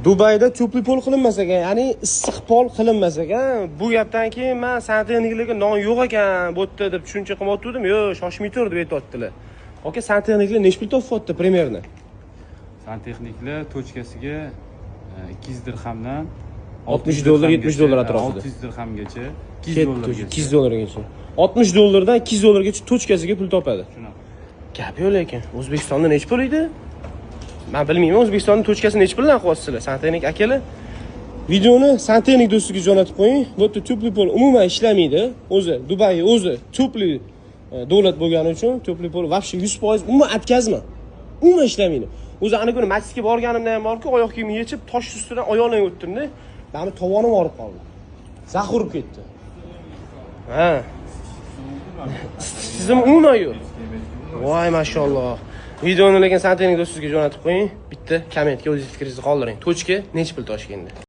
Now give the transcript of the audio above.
Dubayda tupli pol qilinmas ekan, ya'ni issiq pol qilinmas ekan. Bu gapdan keyin men santexniklarga non yo'q ekan, bu yerda deb tushuncha qilmoqdim. Yo'q, shoshmay tur deb aytibdilar. Oka, santexniklar nech pul topyapti примерно? Santexniklar tochkasiga 200 dirhamdan $60, $70 atrofida. 600 dirhamgacha, 200 dollargacha. 60 dollardan 200 dollargacha tochkasiga pul topadi. Shunaqa. Gap yo'q lekin. O'zbekistonda nech pul edi? Men bilmayman, O'zbekistonning tochkasini nech puldan qilyapsizlar, santexnik akalar? Videoni santexnik do'stiga jo'natib qo'ying. Bu yerda tupli pol umuman ishlamaydi. O'zi Dubay o'zi tupli davlat bo'lgani uchun tupli pol вообще 100% umuman atkazma. Umuman ishlamaydi. O'zi ana kuni Maksimga borganimda ham borku, oyoq kiyimni yechib, tosh ustidan oyoqlarga o'tdim-da, meni tovonim og'rib qoldi. Zax urib ketdi. Ha. Sizim umuman yo'q. Voy mashalloh. Videoni lekin santexnik do'stingizga jo'natib qo'ying. Bitta kommentga o'zingiz fikringizni qoldiring. Tochka nech pul Toshkentda?